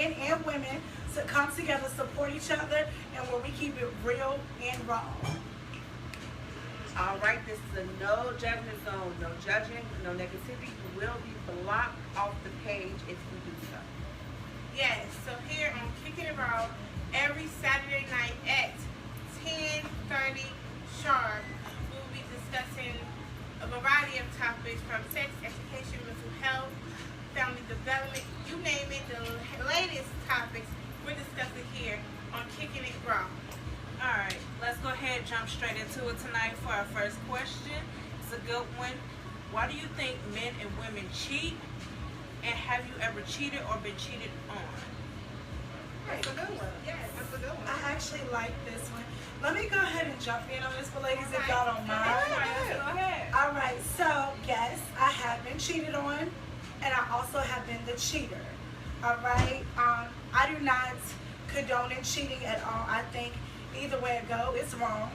men and women to come together, support each other, and where we keep it real and raw. All right, this is a no judgment zone. No judging, no negativity. You will be blocked off the page if you do so. Yes, so here on Kickin It RAW, every Saturday night at 10:30 sharp, we will be discussing a variety of topics from sex education, mental health, family development, you name it, the latest topics we're discussing here on Kickin It RAW. Alright, let's go ahead and jump straight into it tonight for our first question. It's a good one. Why do you think men and women cheat? And have you ever cheated or been cheated on? That's a good one. Yes, that's a good one. I actually like this one. Let me go ahead and jump in on this for ladies if y'all don't mind. Go ahead. All right, so yes, I have been cheated on, and I also have been the cheater. All right, I do not condone in cheating at all. I think either way it go, it's wrong,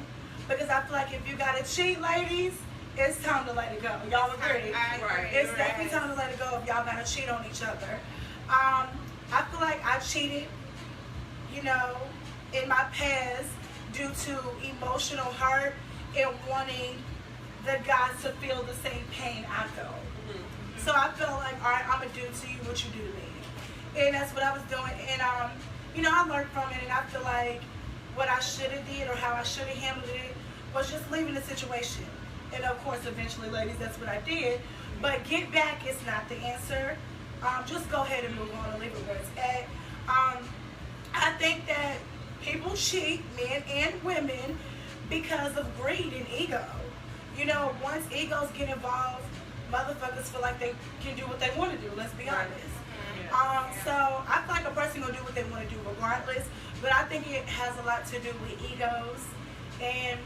because I feel like if you gotta cheat, ladies, it's time to let it go. Y'all agree? Right. It's definitely time to let it go if y'all gotta cheat on each other. I feel like I cheated, you know, in my past due to emotional hurt and wanting the guy to feel the same pain I felt. So I felt like, all right, I'm gonna do to you what you do to me, and that's what I was doing. And you know, I learned from it, and I feel like what I should have did or how I should have handled it was just leaving the situation. And of course, eventually, ladies, that's what I did. But get back is not the answer. Just go ahead and move on and leave it where it's at. I think that people cheat, men and women, because of greed and ego. You know, once egos get involved, motherfuckers feel like they can do what they want to do. Let's be honest. So I feel like a person gonna do what they want to do regardless. But I think it has a lot to do with egos and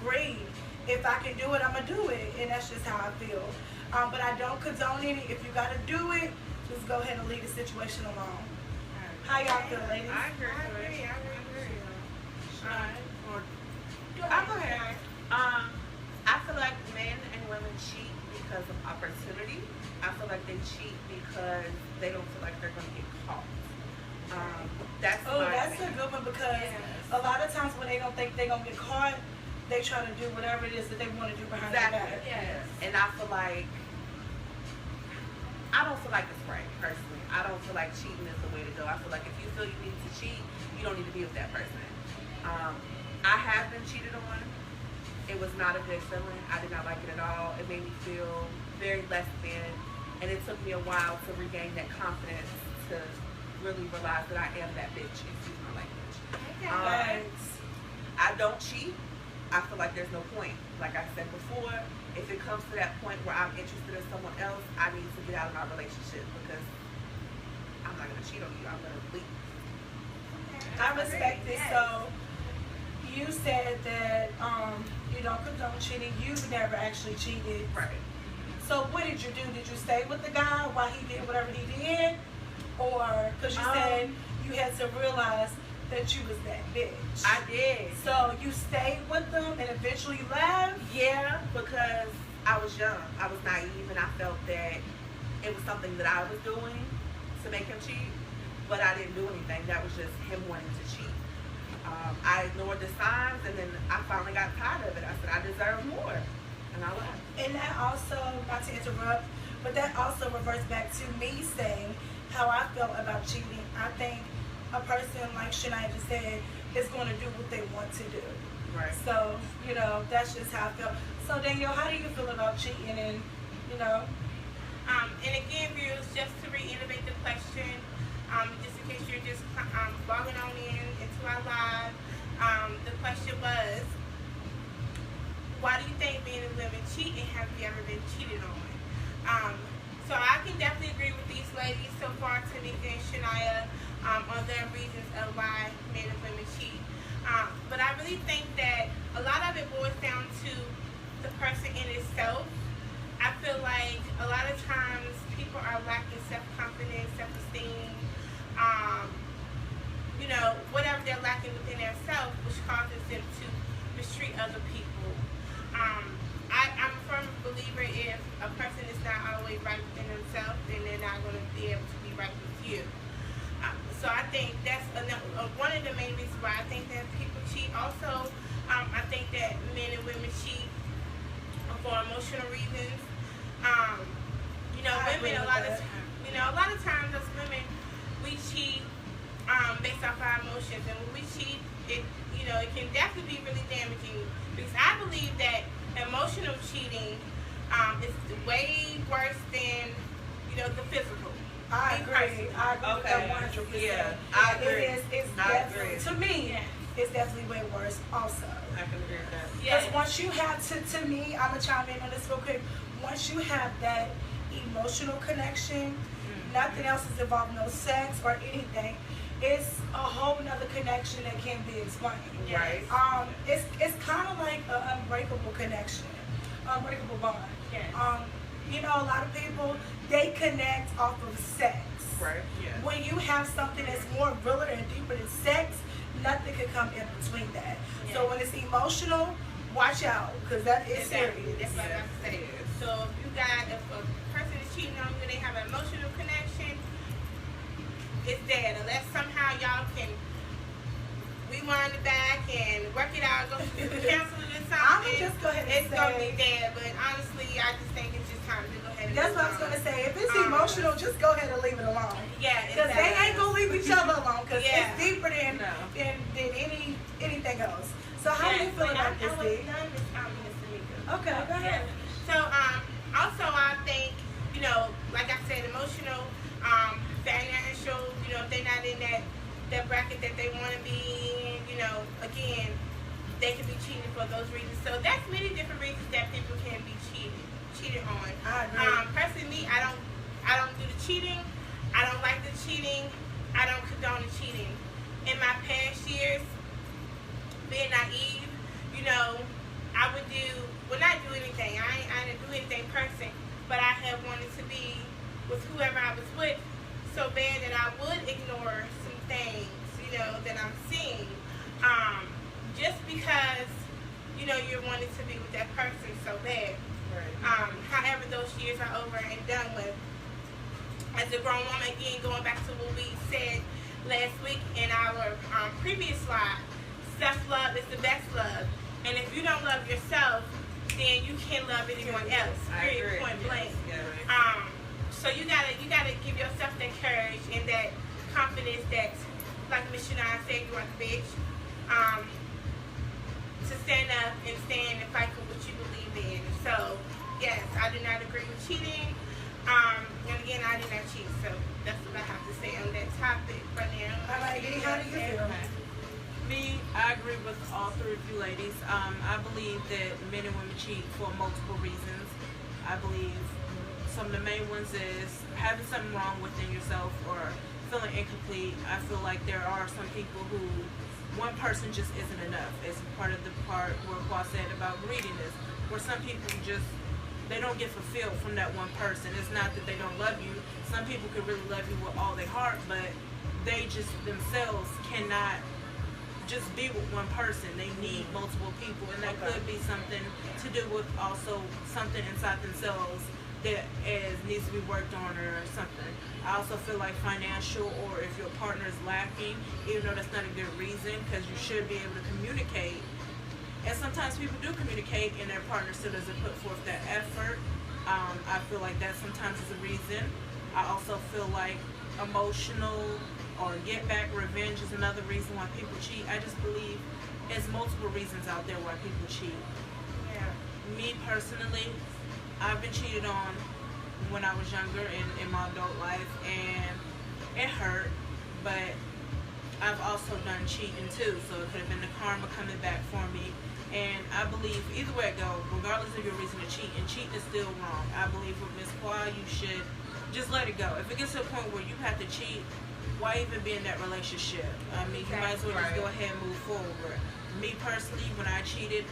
greed. If I can do it, I'm gonna do it, and that's just how I feel. But I don't condone it. If you gotta do it, just go ahead and leave the situation alone. How y'all feel, ladies? I agree. I'll go ahead. I feel like men and women cheat because of opportunity. I feel like they cheat because they don't feel like they're going to get caught. That's a good one, because a lot of times when they don't think they're going to get caught, they try to do whatever it is that they want to do behind their back. Yes. And I feel like, I don't feel like it's right, personally. I don't feel like cheating is the way to go. I feel like if you feel you need to cheat, you don't need to be with that person. I have been cheated on. It was not a good feeling. I did not like it at all. It made me feel very less than, and it took me a while to regain that confidence to really realize that I am that bitch, excuse my language. I don't cheat. I feel like there's no point. Like I said before, if it comes to that point where I'm interested in someone else, I need to get out of my relationship, because I'm not going to cheat on you. I'm going to leave. I respect it. So you said that you don't condone cheating. You never actually cheated. Right. So what did you do? Did you stay with the guy while he did whatever he did? Or, because you said you had to realize that you was that bitch. I did. So you stayed with them and eventually left? Yeah, because I was young. I was naive, and I felt that it was something that I was doing to make him cheat, but I didn't do anything. That was just him wanting to cheat. I ignored the signs, and then I finally got tired of it. I said, I deserve more, and I left. And that also, not to interrupt, but that also reverts back to me saying how I felt about cheating. I think a person, like Shania just said, is going to do what they want to do. Right. So, you know, that's just how I feel. So, Danielle, how do you feel about cheating? And, you know, and again, viewers, just to reiterate the question, just in case you're just logging on into our live, the question was, why do you think men and women cheat, and have you ever been cheated on? So I can definitely agree with these ladies so far, Tanika and Shania, on their reasons of why men and women cheat. But I really think that a lot of it boils down to the person in itself. I feel like a lot of times people are lacking self-confidence, self-esteem, you know, whatever they're lacking within themselves, which causes them to mistreat other people. I'm a firm believer, if a person is not always right within themselves, then they're not going to be able to be right with you. So I think that's one of the main reasons why I think that people cheat. Also, I think that men and women cheat for emotional reasons. You know, women a lot of times as women we cheat based off our emotions, and when we cheat, it can definitely be really damaging, because I believe that emotional cheating is way worse than the physical. I agree. I agree with that 100%. Yeah, I agree. It's I definitely, agree. to me, it's definitely way worse also. I can agree with that. Because once you have, to me, I'm going to chime in on this real quick. Once you have that emotional connection, nothing else is involved, no sex or anything. It's a whole nother connection that can't be explained. Right. It's kind of like an unbreakable connection, unbreakable bond. Yes. A lot of people, they connect off of sex. Right. Yeah. When you have something that's more realer and deeper than sex, nothing can come in between that. Yeah. So when it's emotional, watch out, because that is serious. That's what I'm about to say. So if a person is cheating on you and they have an emotional connection, it's dead. Unless somehow y'all can rewind it back and work it out, go through counseling or something. I'm gonna just go ahead and it's gonna be say, dead. But honestly, I just think it's just time to go ahead and that's what I was move on. gonna say. If it's emotional, just go ahead and leave it alone. Yeah, Because they ain't gonna leave each other alone. Because Yeah. it's deeper than No. anything else. So how do you feel about this, D? Okay, go ahead. So, also I think, like I said, emotional, financial, if they're not in that bracket that they want to be in, again, they can be cheated for those reasons. So that's many different reasons that people can be cheated on. I agree. Personally, I don't do the cheating. I don't like the cheating. I don't condone the cheating. In my past years, being naive, I would not do anything. I didn't do anything person, but I have wanted to be with whoever I was with so bad that I would ignore some things, that I'm seeing, just because, you're wanting to be with that person so bad. Right. However, those years are over and done with. As a grown woman, again, going back to what we said last week in our previous slide, self-love is the best love. And if you don't love yourself, then you can't love anyone else. I Period, agree. point blank. Yeah. So you gotta give yourself that courage and that confidence that, like Miss Shania said, you are the bitch. To stand up and stand and fight for what you believe in. So yes, I do not agree with cheating. And again, I did not cheat. So that's what I have to say on that topic for now. All right, D, how do you feel? Me, I agree with all three of you ladies. I believe that men and women cheat for multiple reasons. I believe some of the main ones is having something wrong within yourself or feeling incomplete. I feel like there are some people who one person just isn't enough. It's part of the part where Paul said about greediness, where some people just, they don't get fulfilled from that one person. It's not that they don't love you. Some people could really love you with all their heart, but they just themselves cannot just be with one person. They need multiple people, and that could be something to do with also something inside themselves that needs to be worked on or something. I also feel like financial, or if your partner is lacking, even though that's not a good reason, because you should be able to communicate. And sometimes people do communicate and their partner still doesn't put forth that effort. I feel like that sometimes is a reason. I also feel like emotional or get back revenge is another reason why people cheat. I just believe there's multiple reasons out there why people cheat. Yeah. Me personally, I've been cheated on when I was younger in my adult life, and it hurt, but I've also done cheating too, so it could have been the karma coming back for me. And I believe either way it goes, regardless of your reason to cheat, and cheating is still wrong. I believe with Miss Qua, you should just let it go. If it gets to a point where you have to cheat, why even be in that relationship? I mean, you might as well just go ahead and move forward. Me personally, when I cheated,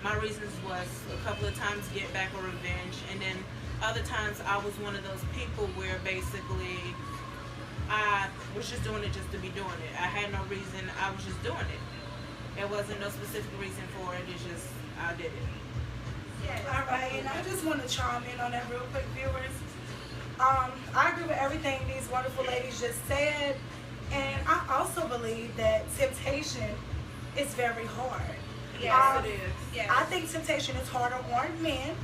my reasons was a couple of times get back or revenge, and then other times I was one of those people where basically I was just doing it just to be doing it. I had no reason, I was just doing it. There wasn't no specific reason for it, it's just I did it. All right, and I just want to chime in on that real quick, viewers. I agree with everything these wonderful ladies just said. And I also believe that temptation is very hard. Yes, it is. Yes. I think temptation is harder on men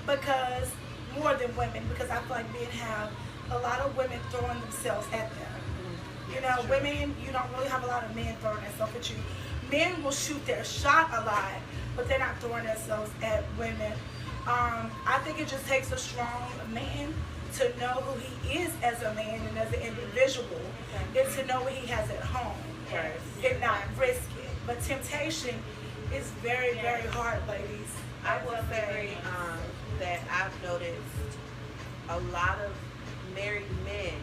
because more than women, because I feel like men have a lot of women throwing themselves at them. You know, women, you don't really have a lot of men throwing themselves at you. Men will shoot their shot a lot, but they're not throwing themselves at women. I think it just takes a strong man to know who he is as a man and as an individual, and to know what he has at home, Right. and not risk it. But temptation is very, very hard, ladies. I will say that I've noticed a lot of married men,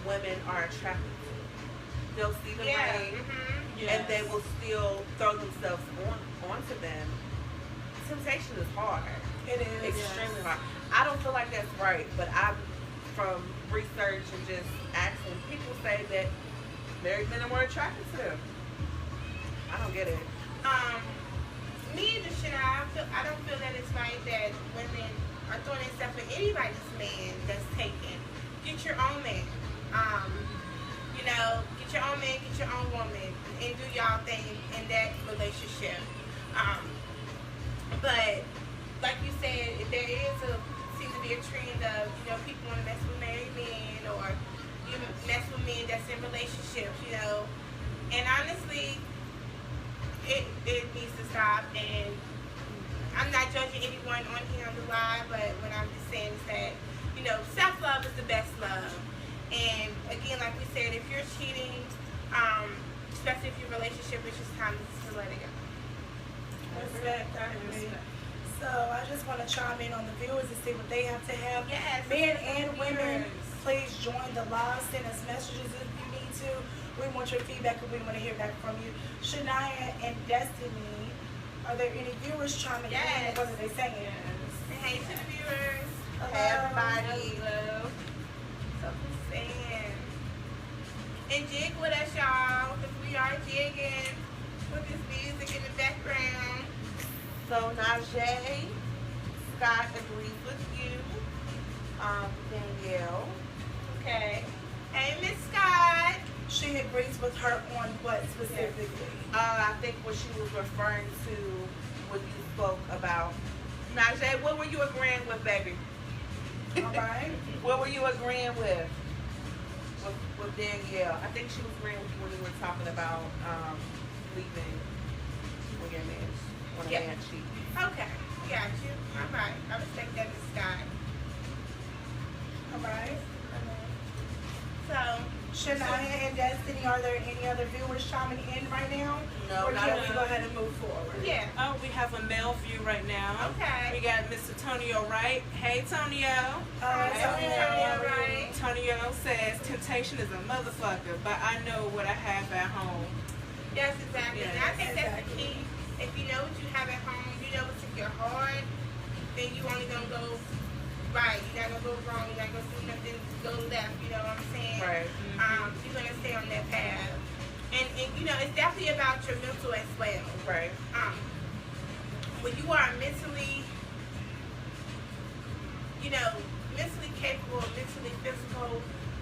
women are attracted to. They'll see the Yeah. ring, Yes. and they will still throw themselves onto them. Temptation is hard, It is. extremely hard. I don't feel like that's right, but from research and just asking, people say that married men are more attracted to them. I don't get it. Me and Shana, I don't feel that it's right that women are throwing themselves at anybody's man that's taken. Get your own man. You know, get your own man, get your own woman, and do y'all thing in that relationship. But like you said, there seems to be a trend of, you know, people want to mess with married men, or you mess with men that's in relationships, you know. And honestly, it needs to stop. And I'm not judging anyone on here on the live, but what I'm just saying is that, you know, self-love is the best love. And again, like we said, if you're cheating, especially if your relationship, it's just time to let it go. Respect, I agree. So I just want to chime in on the viewers and see what they have to have. Yes. Men and women, please join the live. Send us messages if you need to. We want your feedback and we want to hear back from you. Shania and Destiny, are there any viewers chiming in? Yes. What are they saying? Say hey to the viewers. Hey, everybody. Hello. So who's saying? And jig with us, y'all, because we are jigging with this music in the background. So Najee, Scott agrees with you. Danielle. Okay. Hey, Miss Scott. She agrees with her on what specifically? I think what she was referring to when you spoke about Najee, what were you agreeing with, baby? All right. What were you agreeing with Danielle? I think she was agreeing with you when you were talking about leaving when your man, when a man cheats. Okay. Got you. All right. I respect that, Miss Scott. All right. So, Shania and Destiny, are there any other viewers chiming in right now? No, or not can we yet. go ahead and move forward? yeah. Oh, we have a male view right now. Okay. We got Mr. Tonio Wright. Hey, Tonio. Hi, Hey, Sonia. Sonia, right? Tonio says temptation is a motherfucker, but I know what I have at home. That's exactly. Yeah, And I think that's exactly. the key. If you know what you have at home, you know what's in your heart, then you only gonna go right. You're not gonna go wrong. You're not gonna do nothing go left. You know what I'm saying? Right. You're gonna stay on that path. And you know, it's definitely about your mental as well. Right. When you are mentally, you know, mentally capable, mentally physical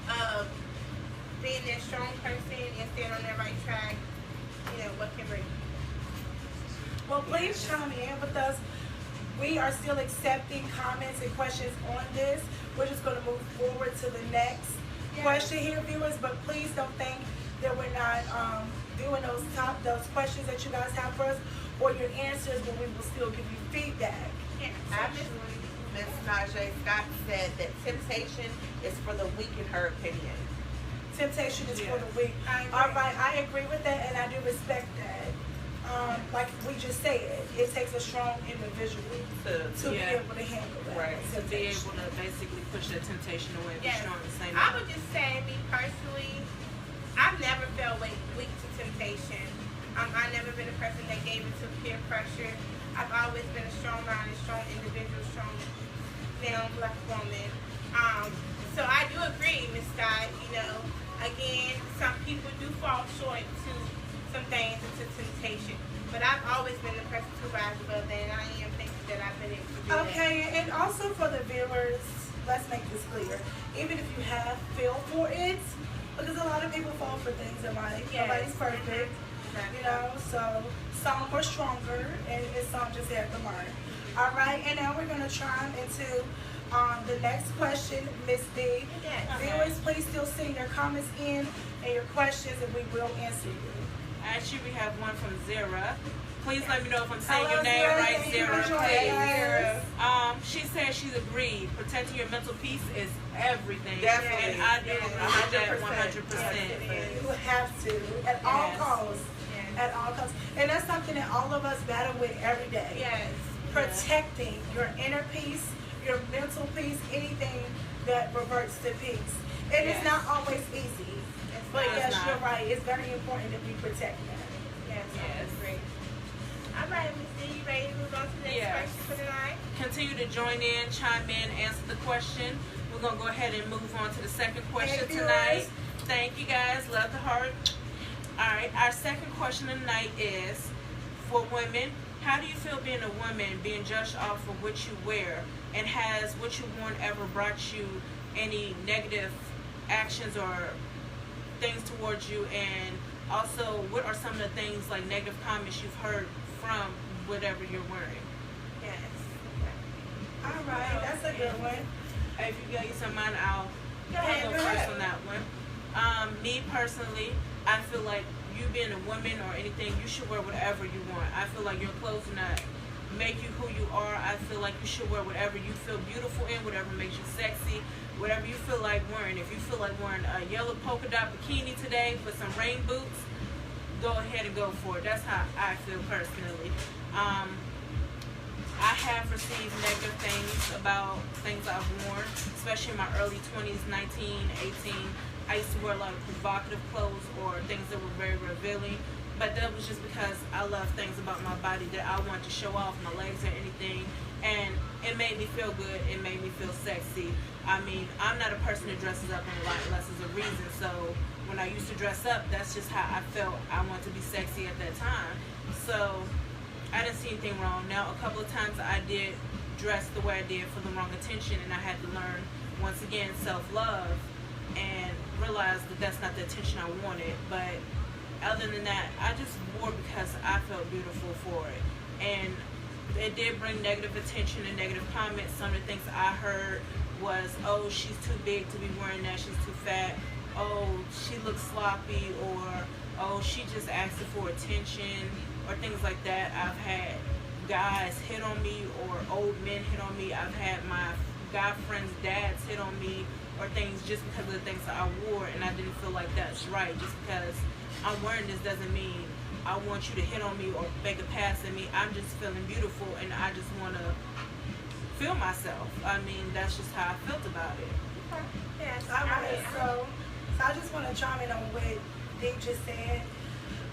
of being that strong person and staying on that right track, you know, what can bring you? Well, please chime in with us. We are still accepting comments and questions on this. We're just going to move forward to the next question here, viewers. But please don't think that we're not doing those questions that you guys have for us or your answers, but we will still give you feedback. Yeah. Actually, Miss Najee Scott said that temptation is for the weak in her opinion. Temptation is for Yes. the weak. I agree. All right, I agree with that, and I do respect that. Like we just said, it takes a strong individual to be Yeah. able to handle that. Right. To be able to basically push that temptation away, be Yes. strong and say I no. would just say, me personally, I've never felt weak to temptation. I've never been a person that gave into peer pressure. I've always been a strong-minded, strong individual, strong male, black woman. So I do agree, Miss Scott. You know, again, some people do fall short to some things, into temptation. But I've always been the person to rise above that, and I am thankful that I've been able to do that. Okay, and also for the viewers, let's make this clear. Even if you have feel for it, because a lot of people fall for things in life. Yes. Nobody's perfect, you know. So some are stronger, and some just have to learn. All right, and now we're gonna chime into the next question, Miss D. Yes. Viewers, please still send your comments in and your questions, and we will answer you. Actually, we have one from Zara. Please let me know if I'm saying Hello, your name Zara. right, Thank you Zara, for joining please. us. She said she's agreed. Protecting your mental peace is everything. Definitely. And I do agree with that 100%. 100%. You have to, at all Yes. costs. At all costs. And that's something that all of us battle with every day. Yes. Protecting your inner peace, your mental peace, anything that reverts to peace. And Yes. it's not always easy. But not. yes, It's not. you're right. It's very important that we protect that. Yes. Yes. Great. All right, Miss D, you ready to move on to the next Yes. question for tonight? Continue to join in, chime in, answer the question. We're going to go ahead and move on to the second question Hey, viewers. tonight. Thank you guys. Love the heart. All right. Our second question tonight is for women. How do you feel being a woman, being judged off of what you wear? And has what you worn ever brought you any negative actions or things towards you? And also, what are some of the things, like negative comments you've heard from whatever you're wearing? Yes. All right, that's a good one. If you got you some mine, I'll ahead, go go first ahead. on that one. Me personally, I feel like you being a woman or anything, you should wear whatever you want. I feel like your clothes do not make you who you are. I feel like you should wear whatever you feel beautiful in, whatever makes you sexy, whatever you feel like wearing. If you feel like wearing a yellow polka dot bikini today with some rain boots, go ahead and go for it. That's how I feel personally. I have received negative things about things I've worn, especially in my early 20s, 19, 18. I used to wear a lot of provocative clothes or things that were very revealing, but that was just because I love things about my body that I wanted to show off, my legs or anything, and it made me feel good, it made me feel sexy. I mean, I'm not a person that dresses up in a lot unless there's a reason, so when I used to dress up, that's just how I felt I wanted to be sexy at that time. So I didn't see anything wrong. Now, a couple of times I did dress the way I did for the wrong attention, and I had to learn, once again, self-love and realize that that's not the attention I wanted. But other than that, I just wore because I felt beautiful for it. And it did bring negative attention and negative comments. Some of the things I heard was, oh, she's too big to be wearing that, she's too fat, oh, she looks sloppy, or oh, she just asking for attention, or things like that. I've had guys hit on me, or old men hit on me. I've had my guy friends' dads hit on me, or things just because of the things that I wore, and I didn't feel like that's right. Just because I'm wearing this doesn't mean I want you to hit on me or make a pass at me. I'm just feeling beautiful, and I just want to feel myself. I mean, that's just how I felt about it. Yes. All right, so I just want to chime in on what Dee just said.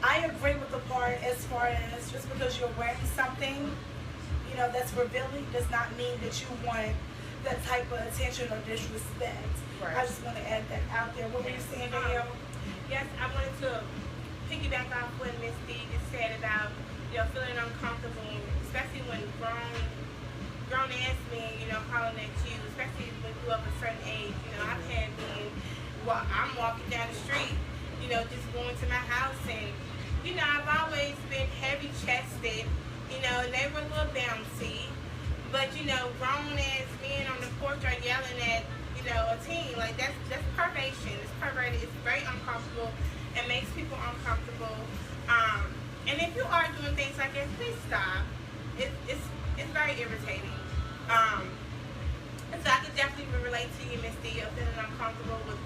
I agree with the part as far as just because you're wearing something, you know, that's revealing does not mean that you want that type of attention or disrespect. Right. I just want to add that out there. What were you saying, Danielle? Yes, I wanted to piggyback off what Miss D just said about, you know, feeling uncomfortable, especially when grown ass men, you know, hollering at you, especially when you up a certain age. You know, I've had men, well, I'm walking down the street, you know, just going to my house, and, you know, I've always been heavy chested, you know, and they were a little bouncy, but, you know, grown ass men on the porch are yelling at, you know, a teen. Like, that's perversion. It's perverted. It's very uncomfortable. It makes people uncomfortable. And if you are doing things like that, please stop. It's very irritating. And so I could definitely relate to you, Miss D, of feeling uncomfortable with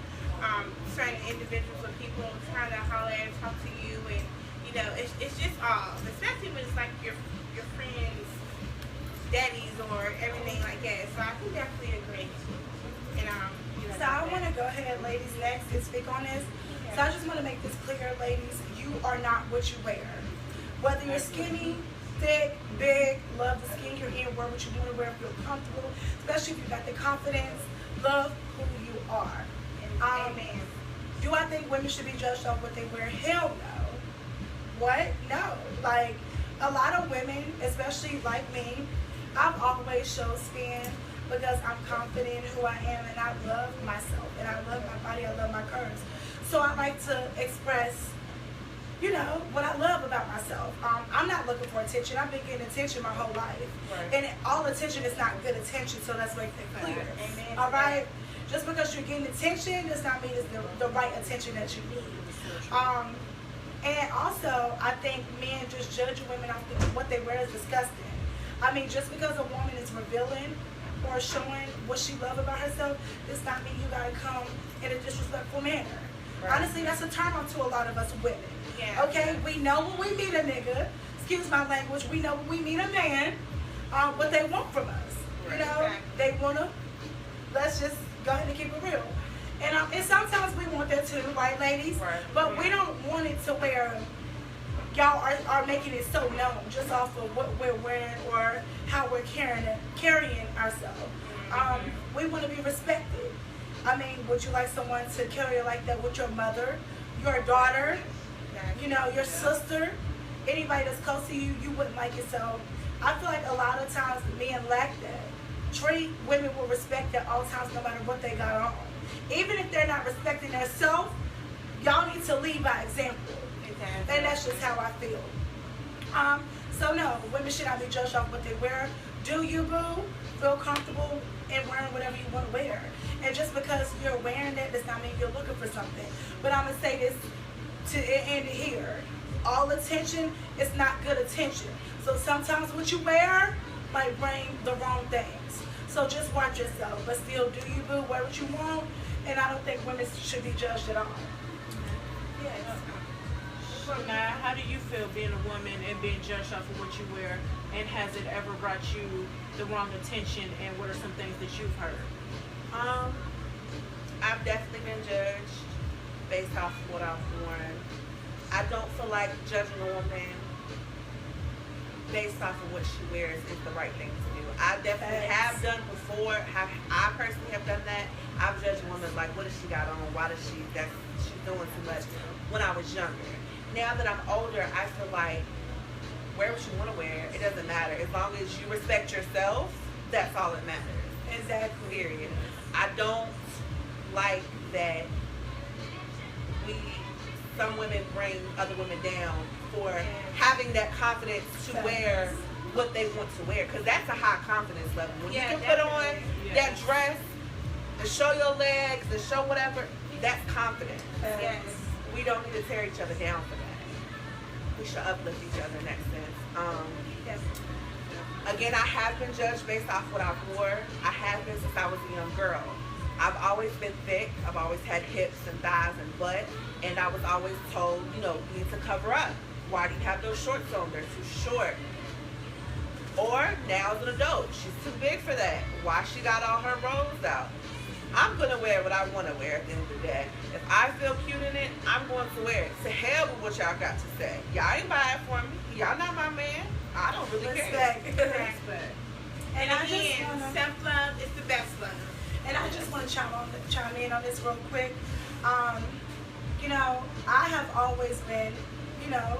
certain individuals or people trying to holler and talk to you, and you know, it's just off. Especially when it's like your friends, daddies, or everything like that. So I can definitely agree. And you know, So I want to go ahead, ladies, next and speak on this. So I just want to make this clear, ladies. You are not what you wear. Whether you're skinny, thick, big, love the skin you're in, wear what you want to wear, feel comfortable, especially if you got the confidence, love who you are. amen. Do I think women should be judged off what they wear? Hell no. What? No. Like, a lot of women, especially like me, I've always showed skin because I'm confident in who I am, and I love myself, and I love my body, I love my curves. So I like to express, you know, what I love about myself. I'm not looking for attention. I've been getting attention my whole life. Right. And all attention is not good attention, so let's make that clear. Amen. All right? Just because you're getting attention does not mean it's the right attention that you need. And also, I think men just judging women off what they wear is disgusting. I mean, just because a woman is revealing or showing what she loves about herself does not mean you gotta come in a disrespectful manner. Right. Honestly, that's a turn on to a lot of us women. Yeah. Okay, we know when we meet a nigga, excuse my language, we know when we meet a man, what they want from us. You Right. know, Exactly. they wanna, let's just go ahead and keep it real. And sometimes we want that too, right, ladies? Right. But we don't want it to where y'all are making it so known just off of what we're wearing or how we're carrying ourselves. We want to be respected. I mean, would you like someone to carry you like that with your mother, your daughter, you know, your sister, anybody that's close to you? You wouldn't like it. So I feel like a lot of times men lack that. Treat women with respect at all times, no matter what they got on. Even if they're not respecting themselves, y'all need to lead by example. Exactly. And that's just how I feel. So no, women should not be judged off what they wear. Do you, boo? Feel comfortable in wearing whatever you want to wear. And just because you're wearing that does not mean you're looking for something. But I'm going to say this to end it here. All attention is not good attention. So sometimes what you wear might bring the wrong things. So just watch yourself. But still, do you, boo? Wear what you want. And I don't think women should be judged at all. Yes. So now, how do you feel being a woman and being judged off of what you wear? And has it ever brought you the wrong attention? And what are some things that you've heard? I've definitely been judged based off of what I've worn. I don't feel like judging a woman based off of what she wears is the right thing to do. I definitely have done before. I personally have done that. I've judged a woman like, what does she got on? Why does she's doing too much? When I was younger. Now that I'm older, I feel like wear what you want to wear. It doesn't matter. As long as you respect yourself, that's all that matters. Exactly. Period. I don't like that some women bring other women down for having that confidence to wear what they want to wear, because that's a high confidence level. When you can put on that dress to show your legs, to show whatever, that's confidence. Yes. We don't need to tear each other down for that. We should uplift each other in that sense. Again, I have been judged based off what I wore. I have been since I was a young girl. I've always been thick. I've always had hips and thighs and butt. And I was always told, you know, you need to cover up. Why do you have those shorts on? They're too short. Or now as an adult, she's too big for that. Why she got all her rolls out? I'm going to wear what I want to wear at the end of the day. If I feel cute in it, I'm going to wear it. To hell with what y'all got to say. Y'all ain't buying for me. Y'all not my man. I don't really care. Respect. And I again, just wanna, self-love is the best love. and I just want to chime in on this real quick. You know, I have always been, you know,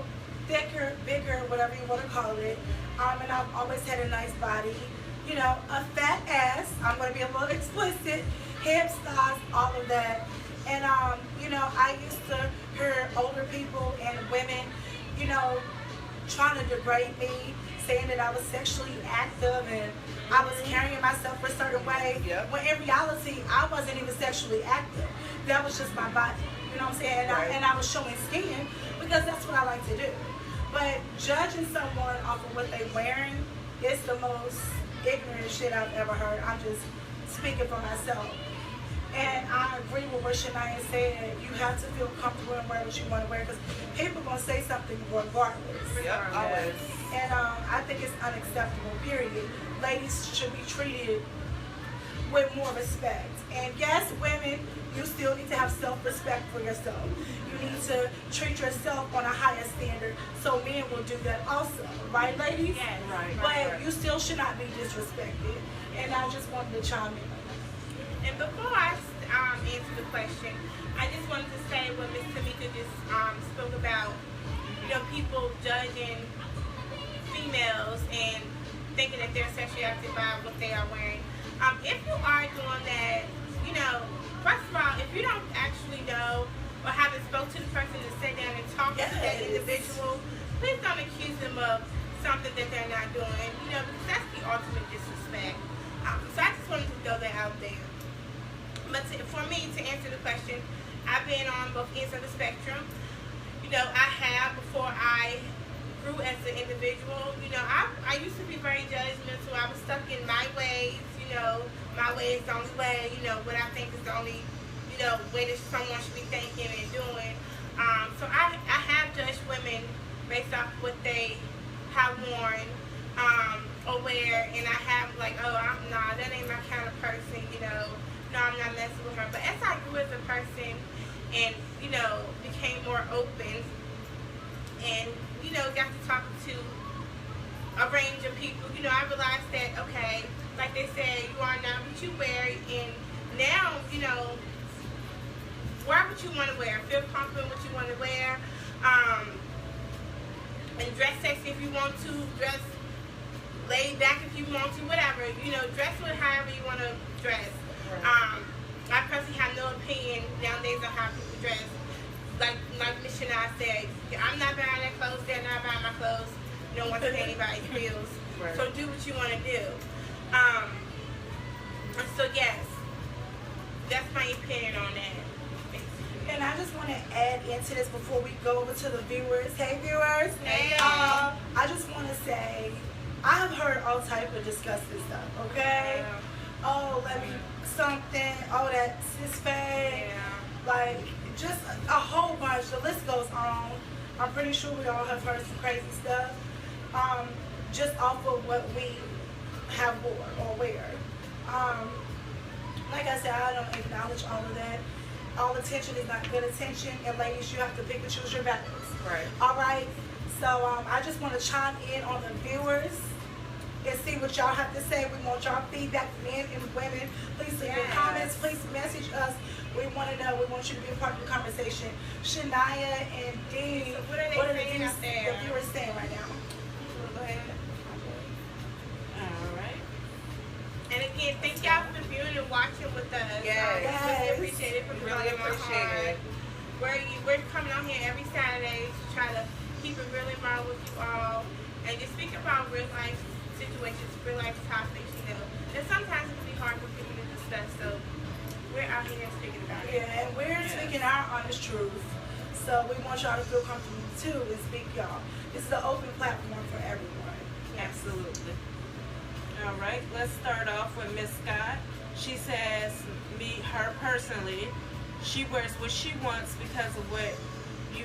thicker, bigger, whatever you want to call it. And I've always had a nice body. You know, a fat ass. I'm going to be a little explicit. Hips, thighs, all of that. And, you know, I used to hear older people and women, you know, trying to degrade me, saying that I was sexually active and I was carrying myself a certain way. Yep. When in reality, I wasn't even sexually active. That was just my body. You know what I'm saying? And I was showing skin because that's what I like to do. But judging someone off of what they're wearing is the most ignorant shit I've ever heard. I'm just speaking for myself. And I agree with what Shania said. You have to feel comfortable in wearing what you want to wear because people going to say something regardless. Yep, always. And I think it's unacceptable, period. Ladies should be treated with more respect. And yes, women, you still need to have self-respect for yourself. You need to treat yourself on a higher standard so men will do that also. Right, ladies? Yes. But you still should not be disrespected. And I just wanted to chime in. And before I answer the question, I just wanted to say what Ms. Tamika just spoke about, you know, people judging females and thinking that they're sexually active by what they are wearing. If you are doing that, you know, first of all, if you don't actually know or haven't spoke to the person to sit down and talk to that Yes. individual, please don't accuse them of something that they're not doing, you know, because that's the ultimate disrespect. So I just wanted to throw that out there. But for me, to answer the question, I've been on both ends of the spectrum. You know, I have before I grew as an individual. You know, I used to be very judgmental. I was stuck in my ways. You know, my way is the only way. You know, what I think is the only, you know, way that someone should be thinking and doing. So I have judged women based off what they have worn or wear, and I have like, oh, nah, that ain't my kind of person. You know, no, I'm not messing with her. But as I grew as a person and, you know, became more open and, you know, got to talk to a range of people, you know, I realized that, okay, like they said, you are not what you wear, and now, you know, wear what you want to wear, feel confident what you want to wear, and dress sexy if you want to, dress laid back if you want to, whatever, you know, dress with however you want to dress. I personally have no opinion nowadays on how people dress. Like Miss Shania said, I'm not buying their clothes, they're not buying my clothes. You don't want to pay anybody's bills. Right. So do what you want to do. So yes, that's my opinion on that. And I just want to add into this before we go over to the viewers. Hey viewers. Hey. I just want to say, I have heard all type of disgusting stuff, okay? Oh, let me something, oh, that's his face. Like, just a whole bunch. The list goes on. I'm pretty sure we all have heard some crazy stuff. Just off of what we have wore or wear. Like I said, I don't acknowledge all of that. All attention is not good attention, and ladies, you have to pick and choose your battles. Right. All right. So I just want to chime in on the viewers and see what y'all have to say. We want y'all feedback, men and women. Please leave your comments. Please message us. We want to know. We want you to be a part of the conversation. Shania and Dee, So what are they saying out there? The viewers saying right now? Go ahead. All right. And again, thank y'all for viewing and watching with us. Yes. We really appreciate it from the Really bottom of my appreciate heart. it. We're coming on here every Saturday to try to keep it really raw with you all and just speak about real life situations, real life topics, you know. And sometimes it can be hard for people to discuss, so we're out here speaking about it. Yeah, and we're speaking our honest truth. So we want y'all to feel comfortable too and speak, y'all. This is an open platform for everyone. Absolutely. All right, let's start off with Miss Scott. She says, her personally, she wears what she wants because of what you,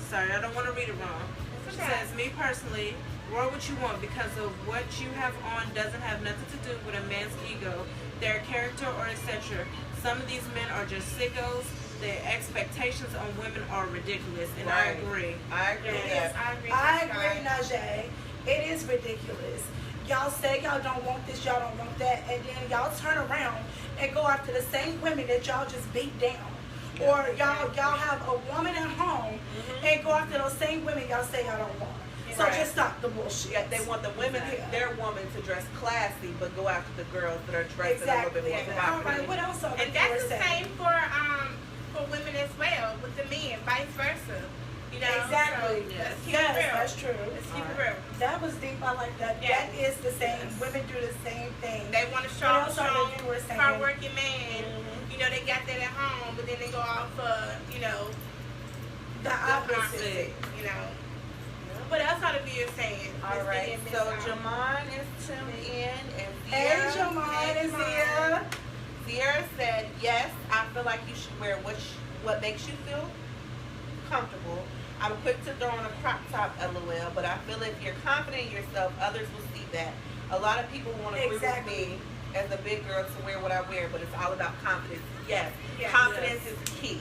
sorry, I don't want to read it wrong. She says, me personally, wear what you want because of what you have on doesn't have nothing to do with a man's ego, their character, or etc. Some of these men are just sickos. Their expectations on women are ridiculous, and I agree. I agree with Yes, that. I I agree, agree, Najee. It is ridiculous. Y'all say y'all don't want this, y'all don't want that, and then y'all turn around and go after the same women that y'all just beat down. Or y'all have a woman at home and go after those same women y'all say y'all don't want. So Right. just stop the bullshit. Yeah, they want the women, their woman, to dress classy, but go after the girls that are dressed a little bit more All provocative. right, what else are And the that's viewers the saying? same for women as well, with the men, vice versa. You know, Exactly. So let's keep Yes, it real. that's true. Let's keep it real. That was deep. I like that. Yeah. That is the same. Women do the same thing. They want to show What else are strong, the viewers saying? hard-working man. You know, they got that at home, but then they go off for, you know, The opposite. you know. What else are the viewers saying? All Miss right, Vivian, Miss so Brown? Jamon is tuned in, and Hey, Sierra, Jamon is here. Sierra said, yes, I feel like you should wear what makes you feel comfortable. I'm quick to throw on a crop top, LOL, but I feel if you're confident in yourself, others will see that. A lot of people want to agree with me as a big girl to wear what I wear, but it's all about confidence. Yes, Yes. confidence is key.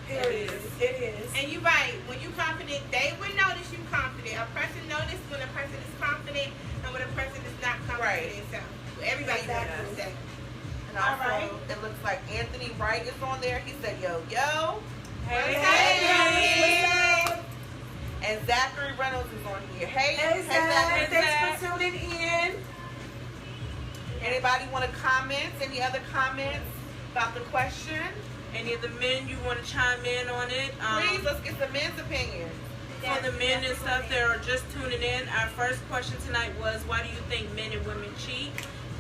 It is. It is. And you're right. When you confident, they will notice you confident. A person notices when a person is confident and when a person is not confident Right. in themselves. Everybody Exactly. knows that. And also, All right. it looks like Anthony Wright is on there. He said, yo, yo. Hey, Hey. And Zachary Reynolds is on here. Hey, Hey, Zach. Zachary. Thanks for tuning in. Anybody want to comment? Any other comments about the question? Any of the men you want to chime in on it? Please, let's get the men's opinion. For the men and stuff that are just tuning in, our first question tonight was, why do you think men and women cheat?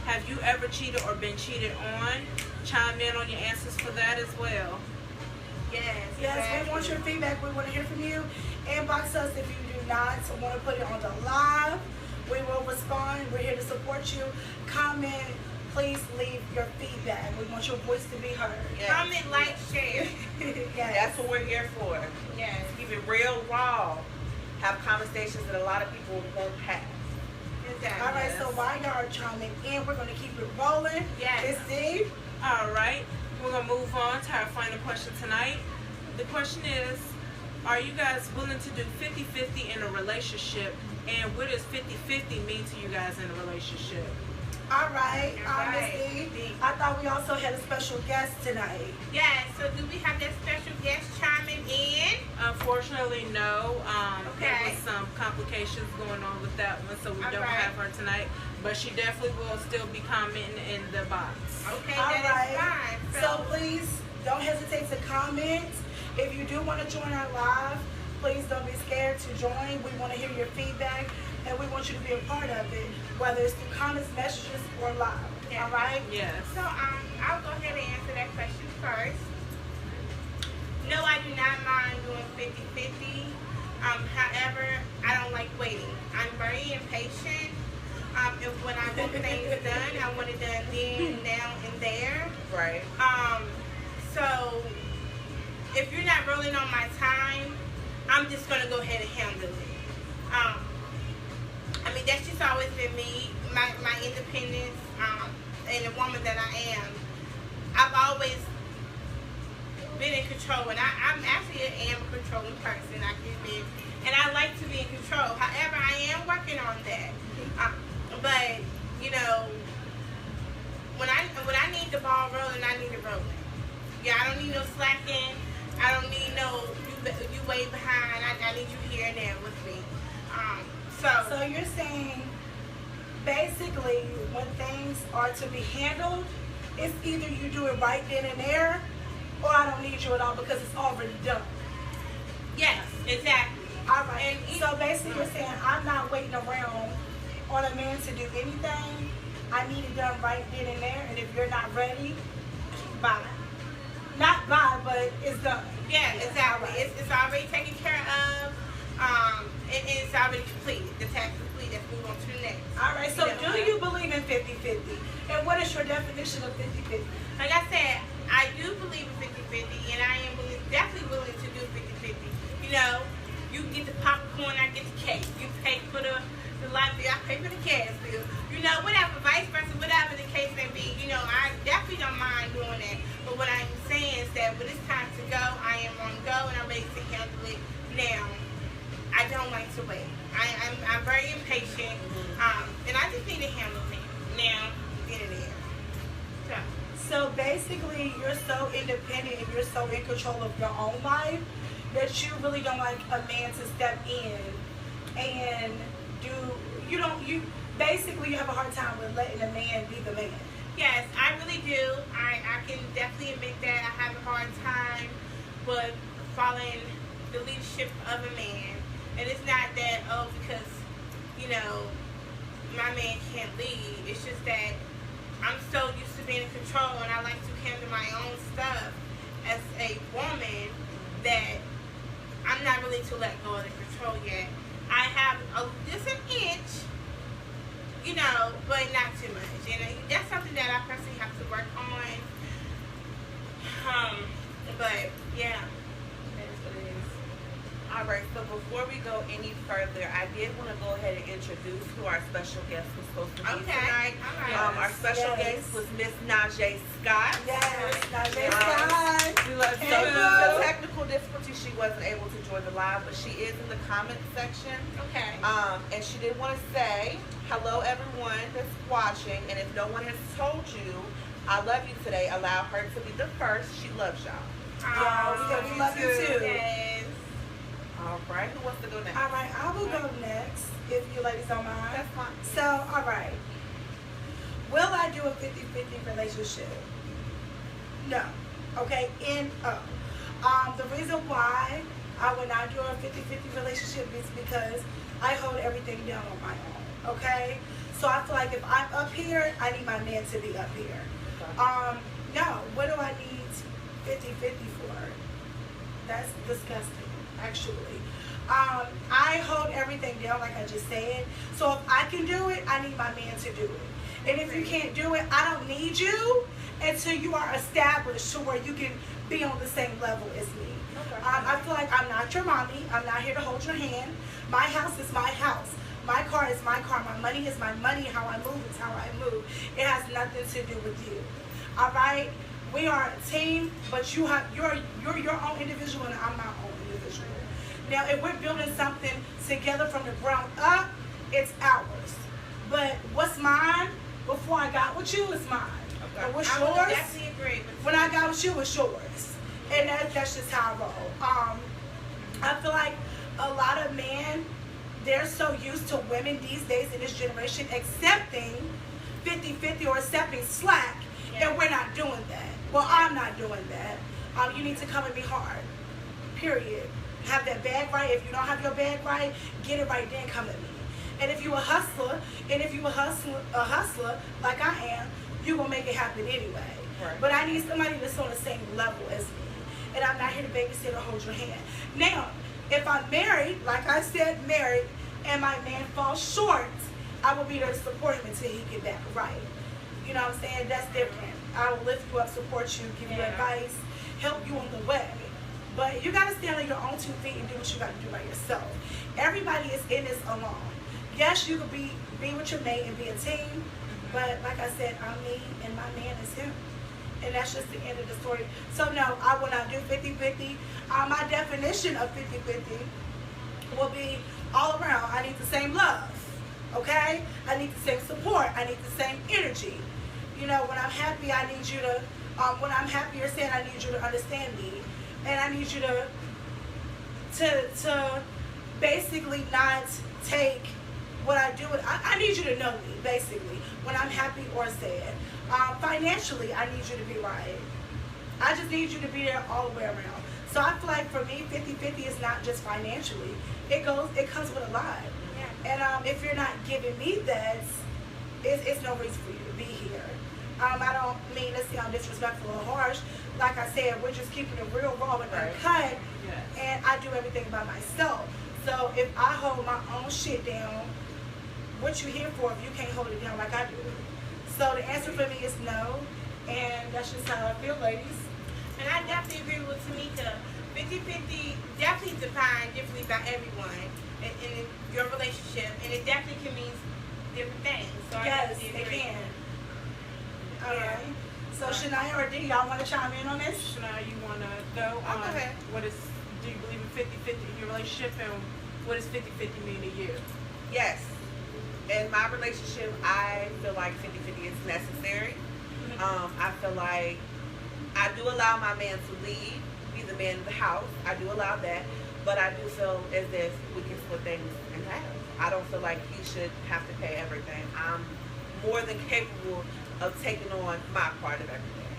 Have you ever cheated or been cheated on? Chime in on your answers for that as well. Yes. Yes, exactly. we want your feedback. We want to hear from you. Inbox us if you do not want to put it on the live. We will respond. We're here to support you. Comment. Please leave your feedback. We want your voice to be heard. Yes. Comment, like, share. Yes. That's what we're here for. Yes. Keep it real, raw. Have conversations that a lot of people won't have. Exactly. All right, so while y'all are chiming in, we're going to keep it rolling. Yes. It's Steve. All right, we're going to move on to our final question tonight. The question is, are you guys willing to do 50-50 in a relationship? And what does 50-50 mean to you guys in a relationship? All right, Right. Miss Steve. I thought we also had a special guest tonight. Yes. So do we have that special guest chiming in? Unfortunately, no. There Okay. was some complications going on with that one, so we All don't right. have her tonight. But she definitely will still be commenting in the box. Okay, All that right. is fine. So please don't hesitate to comment. If you do want to join our live, please don't be scared to join. We want to hear your feedback, and we want you to be a part of it, whether it's through comments, messages, or live. Yeah. All right? Yes. So I'll go ahead and answer that question first. No, I do not mind doing 50-50. However, I don't like waiting. I'm very impatient. If when I want things done, I want it done then, now, and there. Right. So if you're not rolling on my time, I'm just gonna go ahead and handle it. I mean, that's just always been me, my independence, and the woman that I am. I've always been in control, and I'm actually am a controlling person, I can admit, and I like to be in control. However, I am working on that. But you know, when I need the ball rolling, I need it rolling. Yeah, I don't need no slacking. I don't need no you way behind. I need you here and there with me. So you're saying, basically, when things are to be handled, it's either you do it right then and there, or I don't need you at all because it's already done. yes, exactly. All right. And So basically, you're saying I'm not waiting around on a man to do anything. I need it done right then and there. And if you're not ready, bye. Not bye, but it's done. Yeah, exactly. All right. It's already taken care of. And it's already completed. The task is complete. Let's move on to the next. All right. So You know, do you believe in 50-50? And what is your definition of 50-50? Like I said, I do believe in 50-50, and I am definitely willing to do 50-50. You know, you get the popcorn, I get the cake. You pay for the light bill, I pay for the gas bill. You know, whatever, vice versa, whatever the case may be. You know, I definitely don't mind doing that. But what I'm saying is that when it's time to go, I am on go, and I'm ready to handle it now. I don't like to wait. I'm very impatient, and I just need to handle it now. Get it in. So basically, you're so independent and you're so in control of your own life that you really don't like a man to step in and you basically you have a hard time with letting a man be the man. Yes, I really do. I can definitely admit that I have a hard time with following the leadership of a man. And it's not that, because, you know, my man can't lead. It's just that I'm so used to being in control and I like to handle my own stuff as a woman that I'm not really to let go of the control yet. I have just an inch, you know, but not too much. And that's something that I personally have to work on. But yeah, that is what it is. All right, so before we go any further, I did want to go ahead and introduce who our special guest was supposed to be tonight. All right. Our special Yes. guest was Miss Najee Scott. Yes, Najee Um, Scott. We love So you. due to technical difficulty, she wasn't able to join the live, but she is in the comment section. Okay. And she did want to say, hello everyone that's watching, and if no one has told you, I love you today, allow her to be the first. She loves y'all. Yeah, we love you too. Yes. All right, who wants to go next? All right, I will go next if you ladies don't mind. That's fine. So, all right. Will I do a 50-50 relationship? No. Okay, N-O. The reason why I would not do a 50-50 relationship is because I hold everything down on my own, okay? So I feel like if I'm up here, I need my man to be up here. No, what do I need 50-50 for? That's disgusting, actually. I hold everything down like I just said. So if I can do it, I need my man to do it. And if you can't do it, I don't need you until you are established to where you can be on the same level as me. Okay. I feel like I'm not your mommy. I'm not here to hold your hand. My house is my house. My car is my car. My money is my money. How I move is how I move. It has nothing to do with you. All right? We are a team, but you're your own individual and I'm my own individual. Now, if we're building something together from the ground up, it's ours. But what's mine before I got with you is mine. Okay. And what's I would yours? definitely agree with When I got with you, it's yours. And that's just how I roll. I feel like a lot of men, they're so used to women these days in this generation accepting 50-50 or accepting slack, and we're not doing that. Well, I'm not doing that. You need to come and be hard. Period. Have that bag right. If you don't have your bag right, get it right, then come at me. And if you a hustler, a hustler like I am, you gonna make it happen anyway. Right. But I need somebody that's on the same level as me. And I'm not here to babysit or hold your hand. Now, if I'm married, like I said, married, and my man falls short, I will be there to support him until he get back right. You know what I'm saying? That's different. I will lift you up, support you, give you advice, help you on the way. But you got to stand on your own 2 feet and do what you got to do by yourself. Everybody is in this alone. Yes, you could be with your mate and be a team, but like I said, I'm me and my man is him. And that's just the end of the story. So no, I will not do 50-50. My definition of 50-50 will be all around. I need the same love, okay? I need the same support. I need the same energy. You know, when I'm happy, I need you to, when I'm happy or sad, I need you to understand me. And I need you to basically not take what I do. I need you to know me, basically, when I'm happy or sad. Financially, I need you to be right. I just need you to be there all the way around. So I feel like for me, 50-50 is not just financially. It comes with a lot. Yeah. And if you're not giving me that, it's no reason for you to be here. I don't mean to sound disrespectful or harsh. Like I said, we're just keeping it real, raw, and uncut. Yes. And I do everything by myself. So if I hold my own shit down, what you here for if you can't hold it down like I do? So the answer for me is no, and that's just how I feel, ladies. And I definitely agree with Tamika. 50-50 definitely defined differently by everyone in your relationship, and it definitely can mean different things. So yes, I it agree. can. All right. So Shania or D, y'all want to chime in on this? Shania, you want to go on go ahead. Do you believe in 50-50 in your relationship, and what does 50-50 mean to you? Yes. In my relationship, I feel like 50-50 is necessary. I feel like I do allow my man to lead, be the man of the house. I do allow that. But I do feel as if we can split things in half. I don't feel like he should have to pay everything. I'm more than capable of taking on my part of everything.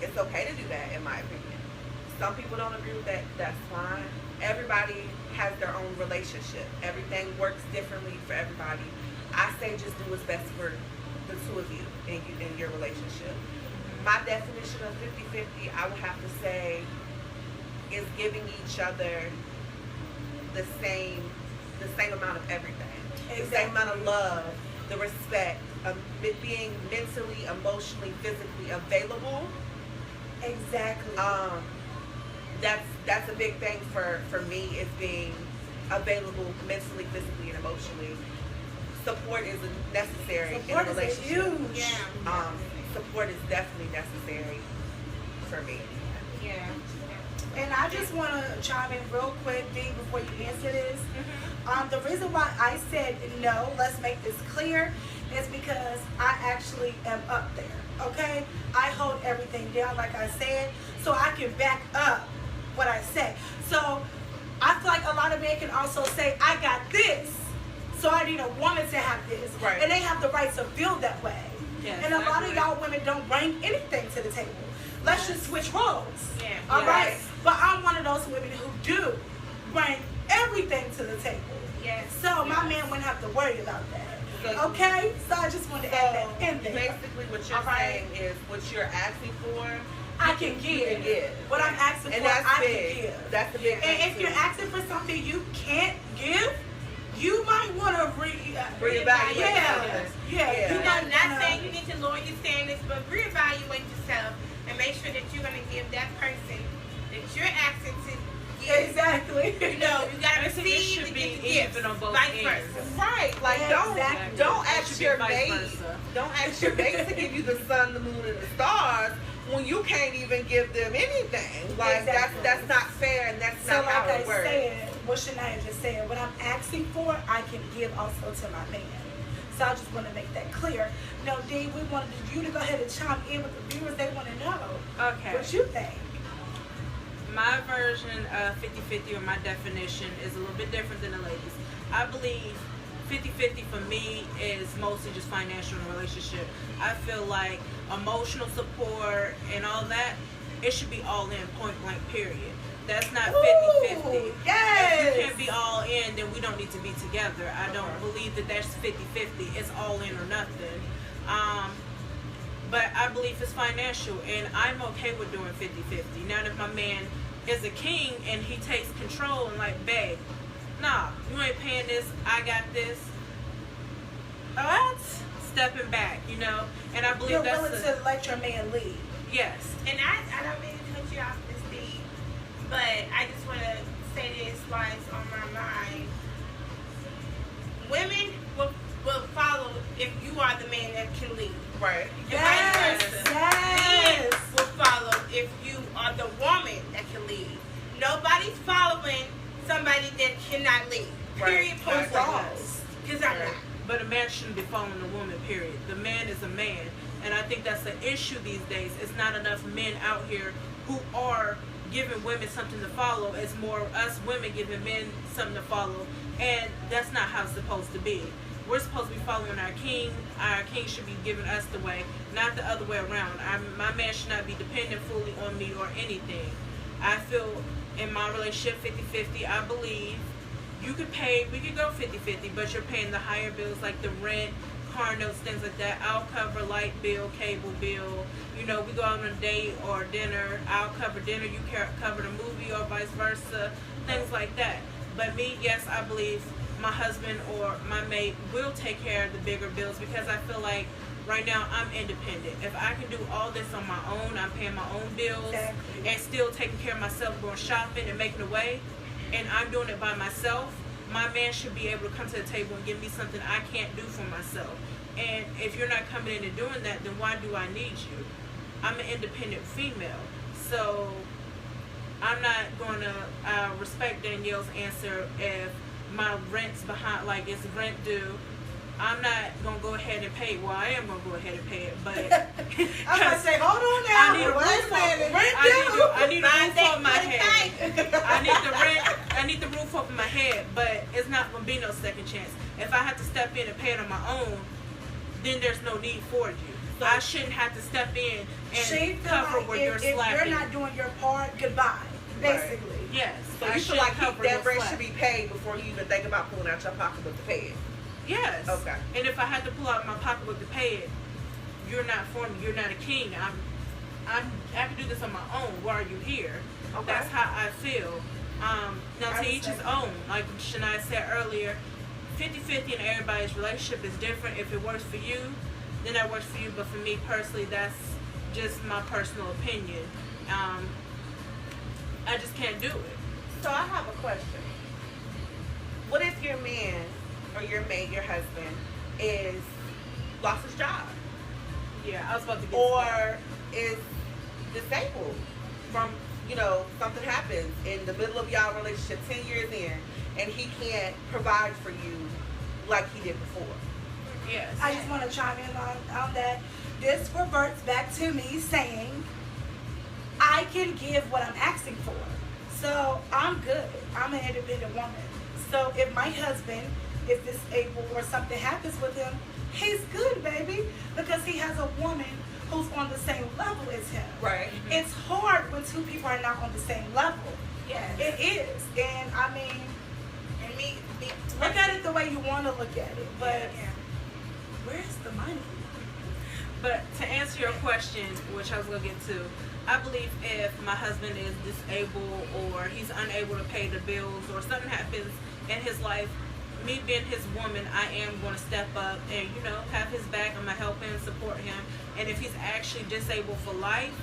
It's okay to do that, in my opinion. Some people don't agree with that. That's fine. Everybody has their own relationship. Everything works differently for everybody. I say just do what's best for the two of you in your relationship. My definition of 50-50, I would have to say, is giving each other the same amount of everything. Exactly. The same amount of love, the respect, being mentally, emotionally, physically available. Exactly. That's a big thing for me, is being available mentally, physically, and emotionally. Support is necessary in a relationship. Huge. Yeah. Support is definitely necessary for me. Yeah. And I just want to chime in real quick, D, before you answer this. The reason why I said no, let's make this clear, is because I actually am up there, okay? I hold everything down, like I said, so I can back up what I say. So I feel like a lot of men can also say, I got this, so I need a woman to have this. Right. And they have the right to feel that way. Yes, and a I lot of agree. y'all women don't bring anything to the table. Let's just switch roles. Yeah. All right. Yes. But I'm one of those women who do bring everything to the table. Yes. So my man wouldn't have to worry about that. So- Okay? So I just wanted to add that in there. Basically, what you're Alright. saying is what you're asking for, I can you can give. What I'm asking and for, that's I big. can give. That's the big And thing, if too. you're asking for something you can't give, you might want to Reevaluate Yeah. something. Yeah. Yeah. You know, might not wanna- saying you need to lower your standards, but reevaluate yourself and make sure that you're going to give that person that you're asking to give. Exactly. You know, you got to I think it receive should and be get the gifts. even on both Vice ends. versa. Right, like Exactly. don't It ask should be your vice mate, versa. don't ask your mate to give you the sun, the moon, and the stars when you can't even give them anything. Like Exactly. that's not fair, and that's So not how like it I works. said, what Shania just said, what I'm asking for, I can give also to my man. So I just want to make that clear. No, Dee, we wanted you to go ahead and chime in with the viewers. They want to know Okay. what you think. My version of 50-50, or my definition, is a little bit different than the ladies. I believe 50-50 for me is mostly just financial in a relationship. I feel like emotional support and all that, it should be all in, point blank, period. That's not 50-50. Ooh, yes. If you can't be all in, then we don't need to be together. I don't believe that that's 50-50. It's all in or nothing. But I believe it's financial, and I'm okay with doing 50-50. Now, if my man is a king and he takes control and like, babe, nah, you ain't paying this, I got this. What? Stepping back, you know? And I believe You're that's willing to let your man lead. yes. And I don't mean to cut you off, Miss D, but I just want to say this while it's on my mind. Women will follow if you are the man that can lead. Right. And Yes, vice versa. yes. Men will follow if you are the woman that can lead. Nobody's following somebody that cannot lead. Right. Period. Point Right. blank. Laws. Because I'm Right. not. But a man shouldn't be following a woman, period. The man is a man. And I think that's the issue these days. It's not enough men out here who are giving women something to follow. It's more us women giving men something to follow. And that's not how it's supposed to be. We're supposed to be following our king. Our king should be giving us the way, not the other way around. My man should not be dependent fully on me or anything. I feel in my relationship 50-50, I believe you could pay, we could go 50-50, but you're paying the higher bills like the rent, car notes, things like that. I'll cover light bill, cable bill. You know, we go out on a date or dinner. I'll cover dinner, you cover the movie, or vice versa. Things like that. But me, yes, I believe my husband or my mate will take care of the bigger bills, because I feel like right now I'm independent. If I can do all this on my own, I'm paying my own bills Exactly. and still taking care of myself, going shopping and making a way, and I'm doing it by myself, my man should be able to come to the table and give me something I can't do for myself. And if you're not coming in and doing that, then why do I need you? I'm an independent female. So I'm not going to respect Danielle's answer if my rent's behind, like it's rent due. I'm not going to go ahead and pay. Well, I am going to go ahead and pay it, but I was gonna say, hold on now. I need a Wait roof a minute. over, I need a roof over my Monday, head. I need the roof over my head, but it's not going to be no second chance. If I have to step in and pay it on my own, then there's no need for you. I shouldn't have to step in She and feel cover like where if you're slacking. you're not doing your part, goodbye. Basically. Yes. So I you should feel like cover that your rent slack. should be paid before you even think about pulling out your pocketbook to pay it. Yes. Okay. And if I had to pull out my pocketbook to pay it, you're not for me. You're not a king. I can do this on my own. Why are you here? Okay. That's how I feel. Now, to each his own. Like Shania said earlier, 50-50 in everybody's relationship is different. If it works for you, then that works for you. But for me personally, that's just my personal opinion. I just can't do it. So I have a question. What if your man or your mate, your husband, is lost his job Yeah, I was about to get to or that. is disabled from, something happens in the middle of y'all relationship 10 years in, and he can't provide for you like he did before? Yes. I just want to chime in on that. This reverts back to me saying I can give what I'm asking for. So I'm good. I'm an independent woman. So if my husband if it's able or something happens with him, he's good, baby, because he has a woman who's on the same level as him. Right. It's hard when two people are not on the same level. Yes. It is. And I mean, And me look at it the way you want to look at it, but yeah. where's the money? But to answer your question, which I was going to get to, I believe if my husband is disabled or he's unable to pay the bills or something happens in his life, me being his woman, I am going to step up and, you know, have his back. I'm going to help him, support him. And if he's actually disabled for life,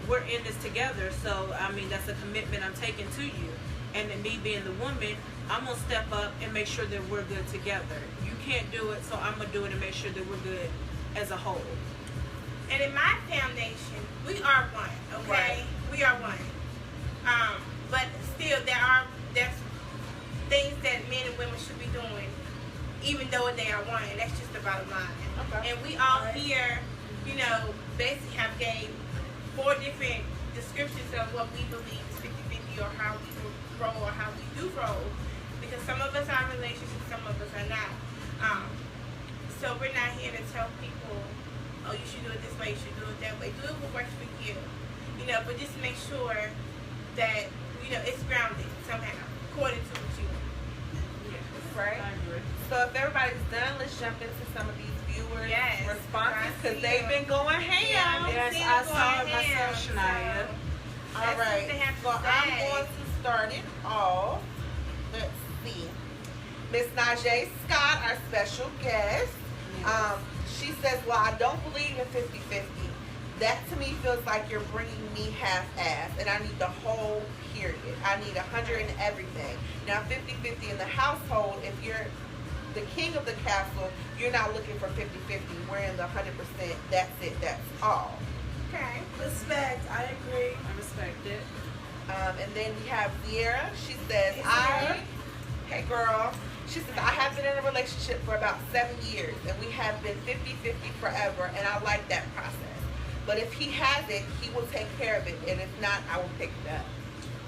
we're in this together. So, I mean, that's a commitment I'm taking to you. And then me being the woman, I'm going to step up and make sure that we're good together. You can't do it, so I'm going to do it and make sure that we're good as a whole. And in my foundation, we are one, okay? Right. We are one. But still, there's things that men and women should be doing, even though they are one. And that's just the bottom line. Okay. And we all here, you know, basically have gave 4 different descriptions of what we believe is 50-50 or how we grow or how we do grow. Because some of us are in relationships, some of us are not. So we're not here to tell people, oh, you should do it this way, you should do it that way. Do it what works for you. You know, but just make sure that, you know, it's grounded somehow, according to what you want. Right. I agree. So if everybody's done, let's jump into some of these viewers' Yes, responses I because see they've them. been going ham. Yeah, Yes, see I them saw going it myself, ham, Shania. so All that's right. what they have to So I'm say. going to start it off. Let's see. Miss Najee Scott, our special guest. She says, well, I don't believe in 50-50. That to me feels like you're bringing me half-ass, and I need the whole period. I need 100 in everything. Now, 50-50 in the household, if you're the king of the castle, you're not looking for 50-50. We're in the 100%. That's it. That's all. Okay. Respect. I agree. I respect it. And then we have Sierra. She says, Hey, hey girl. She says, I have been in a relationship for about 7 years, and we have been 50-50 forever, and I like that process. But if he has it, he will take care of it, and if not, I will pick it up.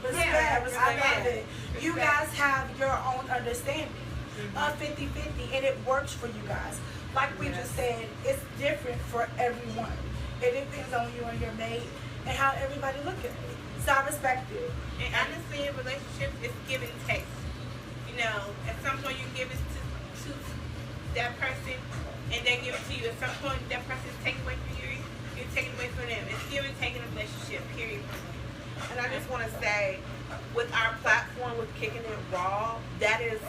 Respect. Yeah, I love it. You Respect. guys have your own understanding of 50-50, and it works for you guys. Like we just said, it's different for everyone. It depends on you and your mate and how everybody look at it. So I respect it. And honestly, in relationships, it's give and take. You know, at some point you give it to that person, and they give it to you. At some point, that person take away from you, you take it away from them. It's give and take in a relationship, period. And I just want to say, with our platform, with Kickin It RAW, that is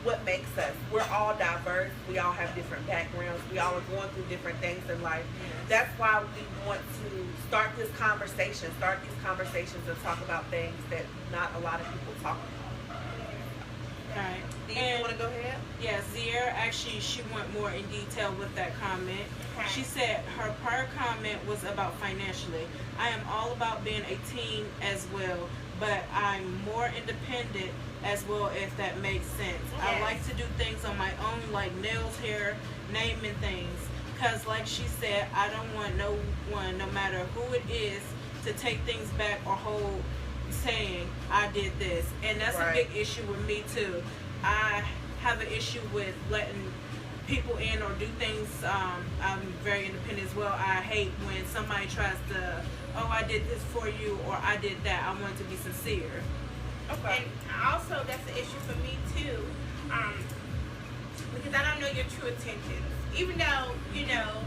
what makes us. We're all diverse. We all have different backgrounds. We all are going through different things in life. That's why we want to start these conversations and talk about things that not a lot of people talk about. Right. Do you want to go ahead? Yeah, Sierra actually, she went more in detail with that comment. Okay. She said her prior comment was about financially. I am all about being a team as well, but I'm more independent as well, if that makes sense. I Yes. like to do things on my own, like nails, hair, naming things. Because like she said, I don't want no one, no matter who it is, to take things back or hold saying I did this. And that's Right. a big issue with me too. I have an issue with letting people in or do things. I'm very independent as well. I hate when somebody tries to, oh, I did this for you, or I did that. I want to be sincere. Okay. And also, that's an issue for me too, because I don't know your true intentions. Even though, you know,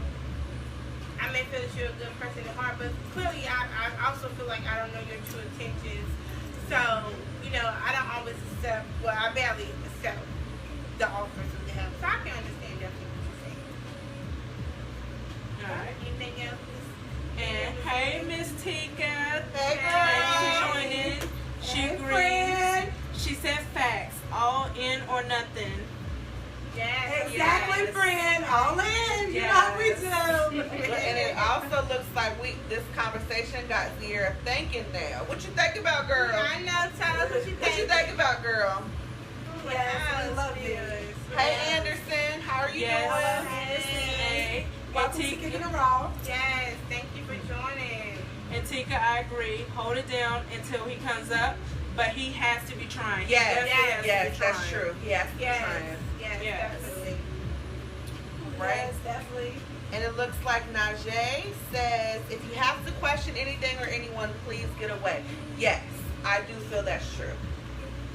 I may feel that you're a good person at heart, but clearly I also feel like I don't know your true intentions. So, you know, I don't always accept, well, I barely accept the offers that they have. So I can understand definitely what you're saying. All right. Anything else? And hey, Miss Tika. Hey, Thanks girl. for joining. She Hey, agrees. friend. She said facts. All in or nothing. Yes. Exactly, Yes. friend. All in. You know how we do. And it also looks like this conversation got Sierra thinking now. What you think about, girl? I know. Tell us what you What you think. think about, girl? Yes, we love you. Hey, Anderson, how are you Yes. doing? Hey. Welcome to Tika. Kickin It RAW. Yes. Thank you for joining. And Tika, I agree. Hold it down until he comes up, but he has to be trying. He Yes, definitely has to yes, be that's trying. true. He has to be Yes. trying. Yes. Yes. definitely. Right. Yes, definitely. And it looks like Najee says, if you have to question anything or anyone, please get away. Yes, I do feel that's true.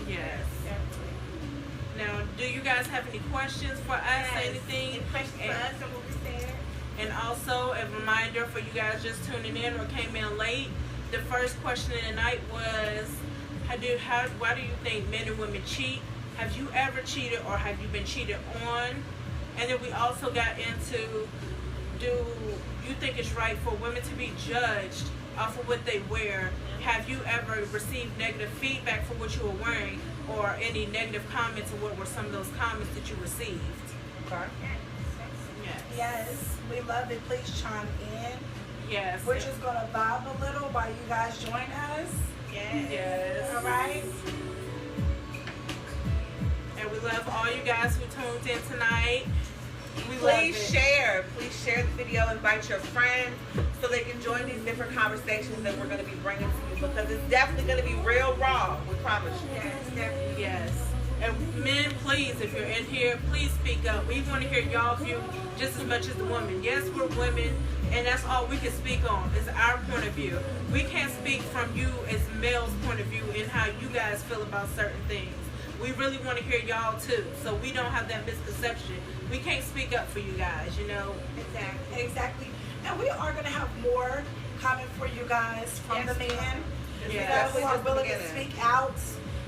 Yes. Definitely. Now, do you guys have any questions for us? Yes. Anything? Any questions for us on what we said? And also a reminder for you guys just tuning in or came in late. The first question of the night was, why do you think men and women cheat? Have you ever cheated or have you been cheated on? And then we also got into, do you think it's right for women to be judged off of what they wear? Have you ever received negative feedback for what you were wearing or any negative comments, or what were some of those comments that you received? Okay. Yes. Yes, we love it. Please chime in. Yes. We're just gonna vibe a little while you guys join us. Yes. Yes. All right. And we love all you guys who tuned in tonight. We love Please it. share. Please share the video. Invite your friends so they can join these different conversations that we're going to be bringing to you, because it's definitely going to be real raw. We promise you. Yes, definitely. Yes. And men, please, if you're in here, please speak up. We want to hear y'all view just as much as the women. Yes, we're women, and that's all we can speak on is our point of view. We can't speak from you as males' point of view and how you guys feel about certain things. We really want to hear y'all too, so we don't have that misconception. We can't speak up for you guys, you know. Exactly. Exactly. And we are gonna have more coming for you guys from the men. Yes. You know, Definitely who are just the willing to beginning. speak out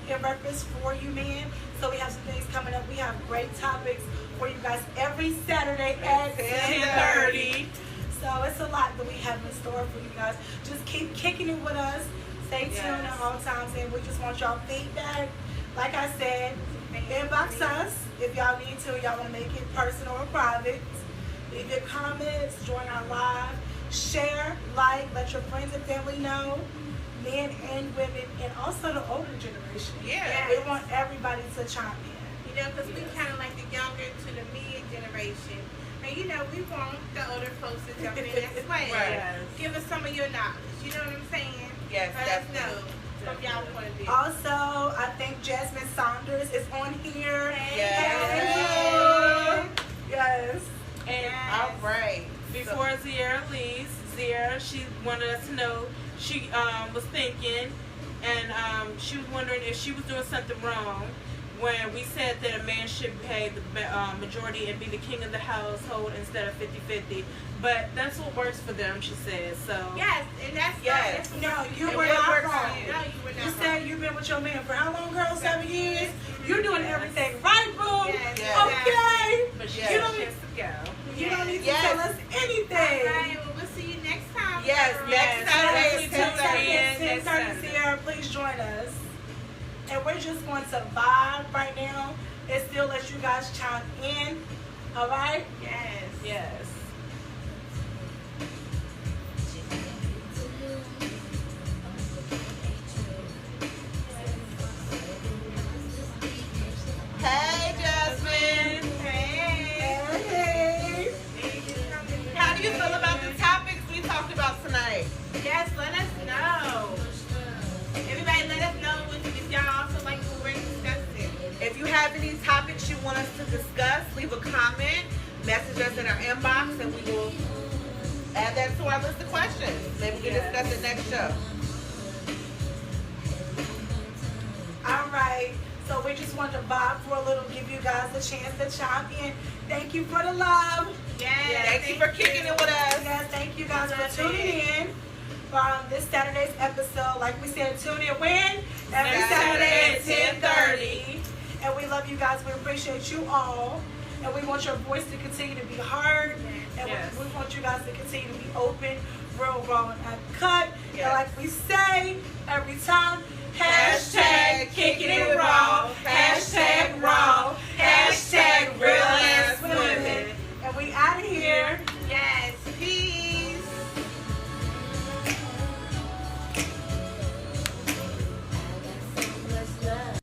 in reference for you men. So we have some things coming up. We have great topics for you guys every Saturday at 10:30. So it's a lot that we have in store for you guys. Just keep kicking it with us. Stay tuned Yes. at all times, and we just want y'all feedback. Like I said, inbox us if y'all need to. Y'all want to make it personal or private. Leave your comments. Join our live. Share, like, let your friends and family know. Men and women, and also the older generation. Yeah. We want everybody to chime in. You know, because we kind of like the younger to the mid generation. And, you know, we want the older folks to jump in as well. Right. Give us some of your knowledge. You know what I'm saying? Yes, Let us definitely. know from y'all point of view. Also, I think Jasmine Saunders is on here. Yes. Yes. And All right. before Zierra leaves, Zierra, she wanted us to know she was thinking, and she was wondering if she was doing something wrong when we said that a man should pay the majority and be the king of the household instead of 50-50. But that's what works for them, she says. So Yes, and that's Yes. That's No, you It were will not work wrong. for you. No, you were not You wrong. said you've been with your man for how long, girl? 7 years? You're doing everything right, boo. Yes, Yes. Okay. but she Yes. has You a don't chance to go. You don't need to Yes. tell us anything. All right, well, we'll see you next time. Yes, girl. next Saturday is Definitely tune 10:30. in. 10:30 next Sierra, please join us. And we're just going to vibe right now and still let you guys chime in. All right? Yes. Yes. Hey, Jasmine. Hey. Hey. How do you feel about the topics we talked about tonight? Yes, let us know. Everybody let us know if y'all also like what we're discussing. If you have any topics you want us to discuss, leave a comment, message us in our inbox, and we will add that to our list of questions. Maybe we can Yes. discuss it next show. All right. So we just want to vibe for a little, give you guys a chance to chime in. Thank you for the love. Yes. Thank you for kicking it with us. Yes, thank you guys for tuning in for this Saturday's episode. Like we said, tune in when? Every Next Saturday Saturday at at 10:30. And we love you guys. We appreciate you all. And we want your voice to continue to be heard. And Yes. we want you guys to continue to be open, real, raw, and uncut. Yes. And like we say every time, Hashtag kicking it raw. hashtag